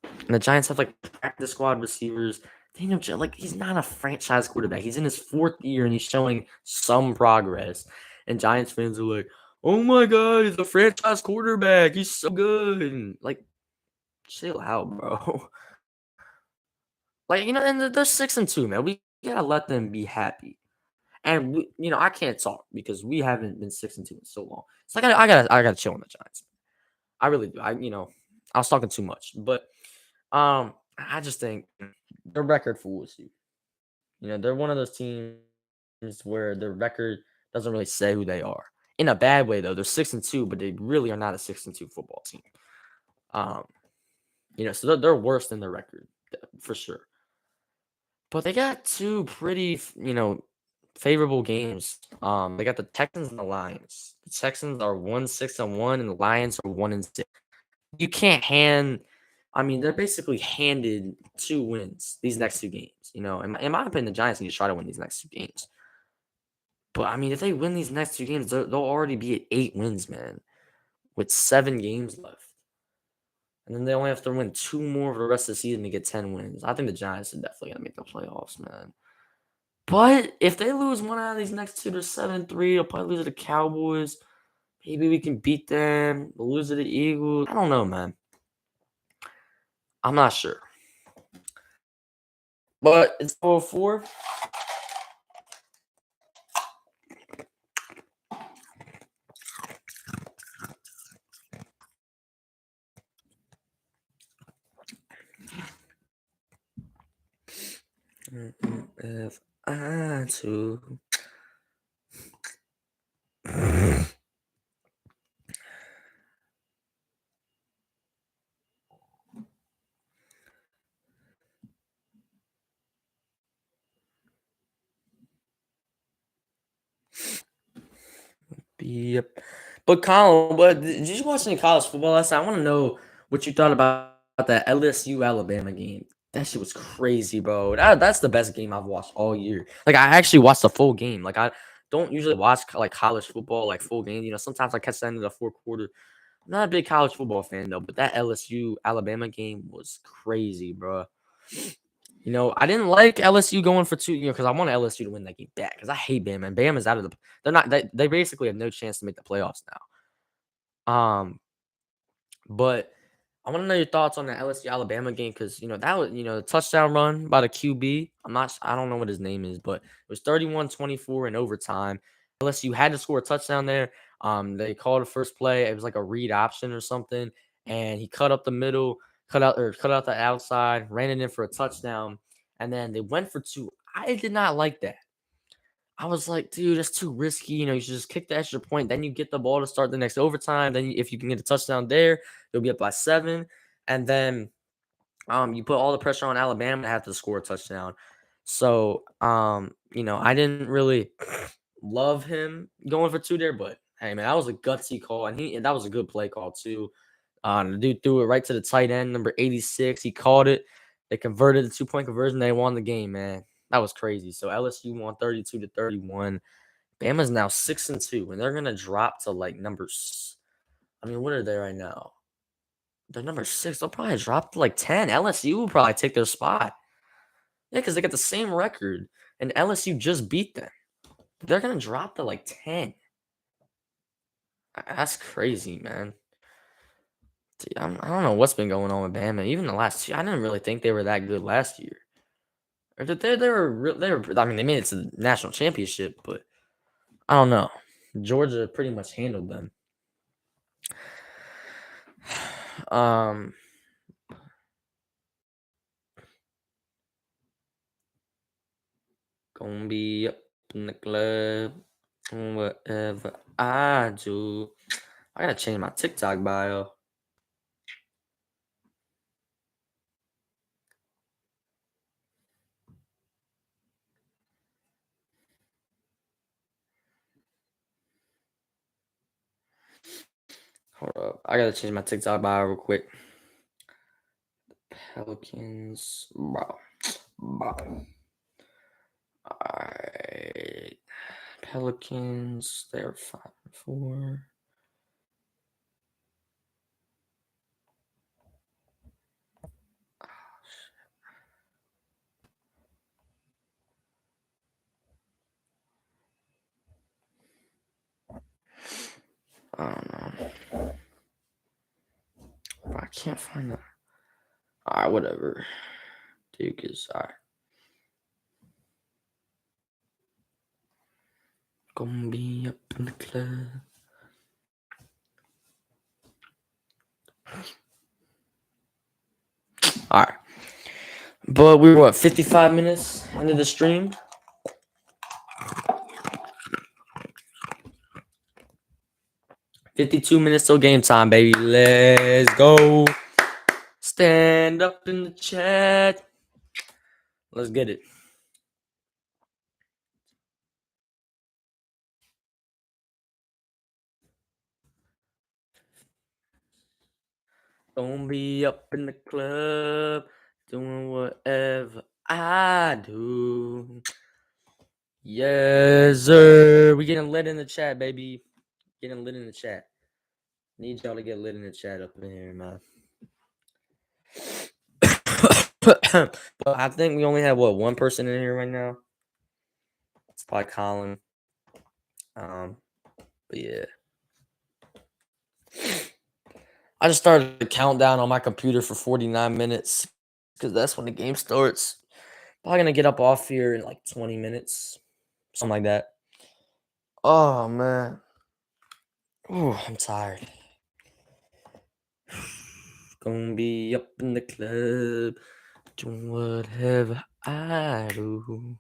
And the Giants have like practice squad receivers. Daniel Jones, like he's not a franchise quarterback. He's in his fourth year and he's showing some progress. And Giants fans are like, "Oh my God, he's a franchise quarterback. He's so good." And like, chill out, bro. Like and they're 6-2, man. We gotta let them be happy. And I can't talk because we haven't been 6-2 in so long. So I gotta chill on the Giants. I really do. I was talking too much, but I just think the record fools you. They're one of those teams where their record doesn't really say who they are. In a bad way, though. They're 6-2, but they really are not a 6-2 football team. Um, so they're worse than their record for sure. But they got two pretty, favorable games. They got the Texans and the Lions. The Texans are 1-6-1, and the Lions are 1-6. You can't hand. I mean, they're basically handed 2 wins these next 2 games. In my opinion, the Giants need to try to win these next 2 games. But I mean, if they win these next 2 games, they'll already be at 8 wins, man, with 7 games left. And then they only have to win 2 more for the rest of the season to get 10 wins. I think the Giants are definitely gonna make the playoffs, man. But if they lose one out of these next two, they're 7-3. They'll probably lose to the Cowboys. Maybe we can beat them. We'll lose to the Eagles. I don't know, man. I'm not sure. But it's 4-4. If I to Yep. But Colin, did you watch any college football last night? I want to know what you thought about that LSU Alabama game. That shit was crazy, bro. That's the best game I've watched all year. Like I actually watched the full game. Like I don't usually watch like college football like full game. You know, sometimes I catch the end of the fourth quarter. I'm not a big college football fan though, but that LSU Alabama game was crazy, bro. You know, I didn't like LSU going for 2, because I want LSU to win that game back because I hate Bama. And Bama's out of the. They're not. They basically have no chance to make the playoffs now. But I want to know your thoughts on the LSU Alabama game because that was the touchdown run by the QB. I don't know what his name is, but it was 31-24 in overtime. LSU had to score a touchdown there. They called the first play. It was like a read option or something, and he cut up the middle, cut out the outside, ran it in for a touchdown, and then they went for 2. I did not like that. I was like, dude, that's too risky. You should just kick the extra point. Then you get the ball to start the next overtime. Then if you can get a touchdown there, you'll be up by 7. And then you put all the pressure on Alabama to have to score a touchdown. So, I didn't really love him going for 2 there, but hey, man, that was a gutsy call. And that was a good play call, too. The dude threw it right to the tight end, number 86. He caught it. They converted the 2-point conversion. They won the game, man. That was crazy. So LSU won 32-31. Bama's now 6-2, and they're gonna drop to like numbers. I mean, what are they right now? They're number 6. They'll probably drop to like 10. LSU will probably take their spot. Yeah, because they got the same record, and LSU just beat them. They're gonna drop to like 10. That's crazy, man. Dude, I don't know what's been going on with Bama. Even the last 2, I didn't really think they were that good last year. Or they were. I mean, they made it to the national championship, but I don't know. Georgia pretty much handled them. Gonna be up in the club, whatever I do. I gotta change my TikTok bio. Hold up, I gotta change my TikTok bio real quick. Pelicans, bro. Alright. Pelicans, they're 5-4. I don't know. Bro, I can't find that. Alright, whatever. Duke is alright. Gonna be up in the club. Alright. But we were 55 minutes into the stream? 52 minutes till game time, baby. Let's go. Stand up in the chat. Let's get it. Don't be up in the club doing whatever I do. Yes, sir. We getting lit in the chat, baby. Getting lit in the chat. Need y'all to get lit in the chat up in here, man. But I think we only have one person in here right now. It's probably Colin. But yeah. I just started a countdown on my computer for 49 minutes because that's when the game starts. Probably gonna get up off here in like 20 minutes, something like that. Oh man, oh I'm tired. Gonna be up in the club, doing whatever I do.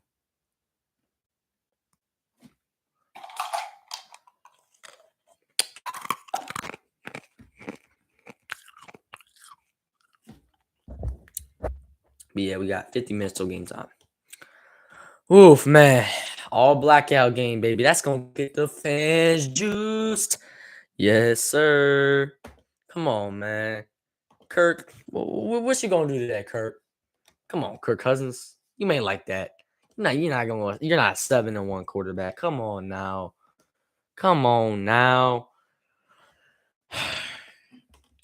But yeah, we got 50 minutes till game time. Oof, man. All blackout game, baby. That's gonna get the fans juiced. Yes, sir. Come on, man. Kirk, what you gonna do today, Kirk? Come on, Kirk Cousins. You ain't like that. You're not 7-1 quarterback. Come on now. Come on now.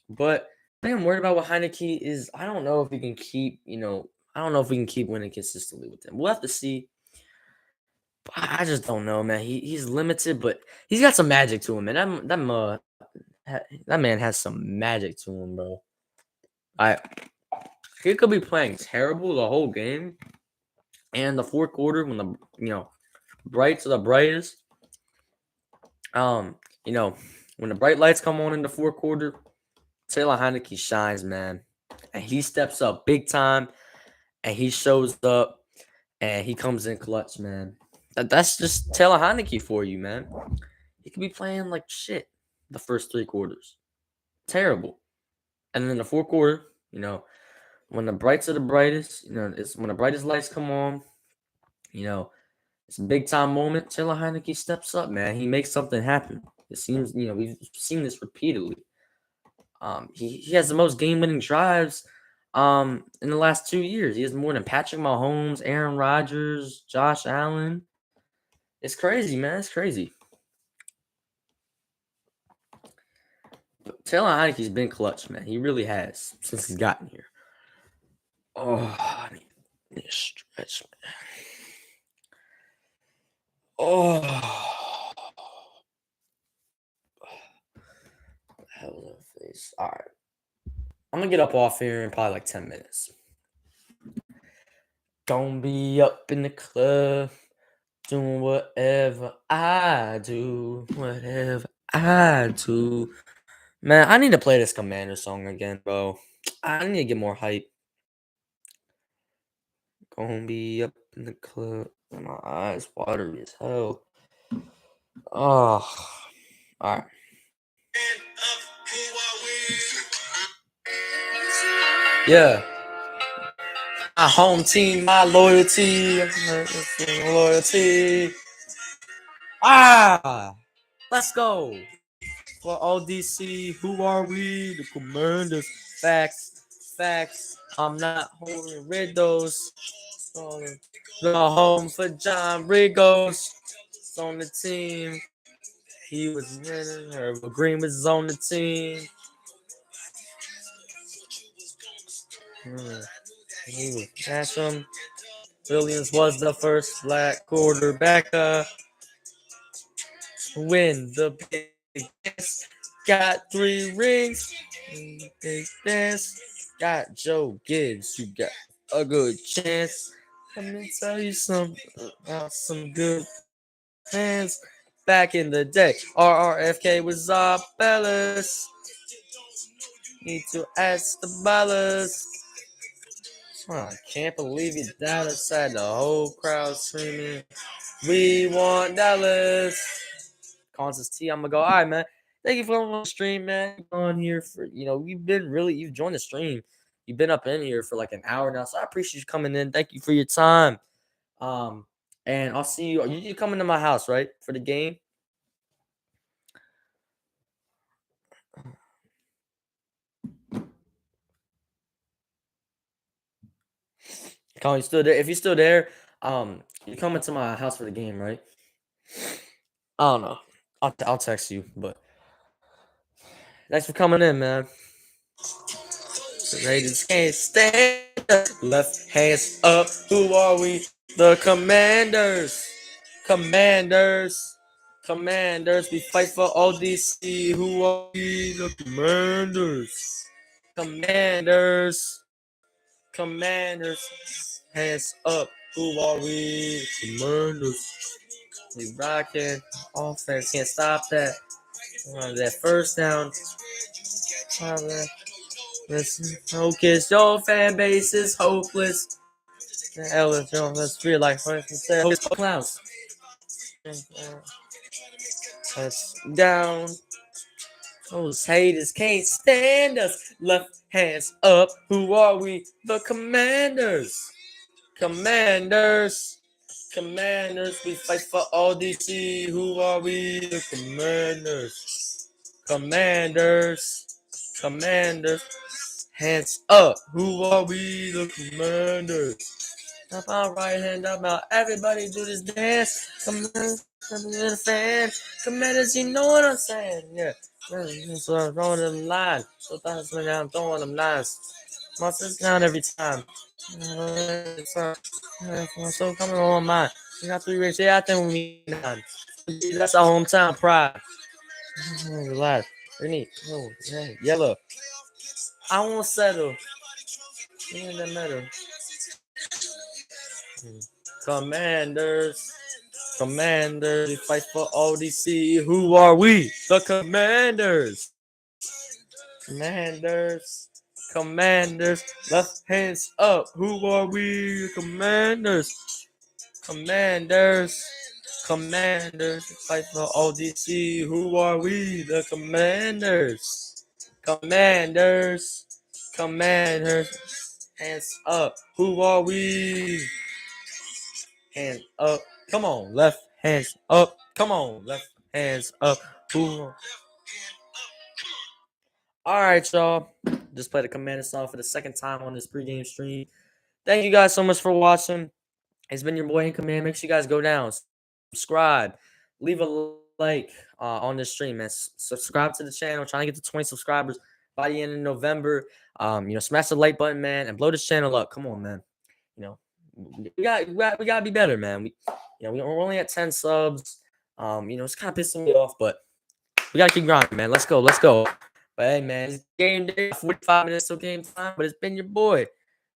But I am worried about what Heineke is. I don't know if we can keep, I don't know if we can keep winning consistently with him. We'll have to see. But I just don't know, man. He's limited, but he's got some magic to him, man. That man has some magic to him, bro. He could be playing terrible the whole game, and the fourth quarter when the brights are the brightest. You know, when the bright lights come on in the fourth quarter, Taylor Heineke shines, man, and he steps up big time, and he shows up, and he comes in clutch, man. That's just Taylor Heineke for you, man. He could be playing like shit the first three quarters, terrible, and then the fourth quarter, when the brights are the brightest, it's when the brightest lights come on, you know, it's a big time moment. Taylor Heineke steps up, man. He makes something happen. It seems, we've seen this repeatedly. He has the most game winning drives in the last 2 years. He has more than Patrick Mahomes, Aaron Rodgers, Josh Allen. It's crazy, man. It's crazy. But Taylor Heineke's been clutch, man. He really has since he's gotten here. Oh, I need to stretch, man. Oh, what the hell was that face? All right. I'm gonna get up off here in probably like 10 minutes. Gonna be up in the club, doing whatever I do. Whatever I do. Man, I need to play this Commander song again, bro. I need to get more hype. Gonna be up in the club. My eyes watery as hell. Oh, alright. Yeah. My home team, my loyalty. Loyalty. Ah! Let's go. For ODC, who are we? The Commanders. Facts. Facts. I'm not holding Riddles. The home for John Rigos. On the team. He was winning. Herb Green was on the team. He was awesome. Williams was the first black quarterback to win the Big Dance. Got 3 rings. Big Dance. Got Joe Gibbs. You got a good chance. Let me tell you something about some good fans. Back in the day, RRFK was our fellas. Need to ask the ballers. I can't believe you Dallas had the whole crowd screaming, "We want Dallas." Kansas T, I'm gonna go. All right, man. Thank you for on the stream, man. On here for you've joined the stream. You've been up in here for like an hour now, so I appreciate you coming in. Thank you for your time. And I'll see you. You coming to my house, right, for the game? Colin, you still there? If you're still there, You coming to my house for the game, right? I don't know. I'll text you, but thanks for coming in, man. The Raiders can't stand us. Left hands up. Who are we? The Commanders. Commanders. Commanders. We fight for all DC. Who are we? The Commanders. Commanders. Commanders. Hands up. Who are we? Commanders. We rocking. Offense can't stop that. That first down. Listen, focus. Your fan base is hopeless. The hell is your let's feel like hocus clowns. Touch down. Those haters can't stand us. Left hands up. Who are we? The Commanders. Commanders. Commanders. We fight for all DC. Who are we? The Commanders. Commanders. Commanders. Hands up. Who are we? The Commanders. Up our right hand, up out. Everybody do this dance. Commanders, the fan. Commanders, you know what I'm saying? Yeah. So I'm throwing them lines. So I'm throwing them lines. My sister down every time. So coming on mine. You got 3 races out there with me. That's our hometown pride. Relax. Renee. Oh, yeah. Yellow. I won't settle. In the middle. Commanders. Commanders. We fight for ODC. Who are we? The Commanders. Commanders. Commanders. Left hands up. Who are we? The Commanders. Commanders. Commanders. We fight for ODC. Who are we? The Commanders. Commanders. Commanders. Hands up. Who are we? Hands up. Come on. Left hands up. Come on. Left hands up. Ooh. All right, y'all. Just played the Commander song for the second time on this pregame stream. Thank you guys so much for watching. It's been your boy in Command. Make sure you guys go down, subscribe, leave a like on this stream, man. Subscribe to the channel. Trying to get to 20 subscribers by the end of November. Smash the like button, man, and blow this channel up. Come on, man. We gotta be better, man. We're only at 10 subs. It's kind of pissing me off, but we gotta keep grinding, man. Let's go. But hey, man, it's game day. 45 minutes till game time. But it's been your boy.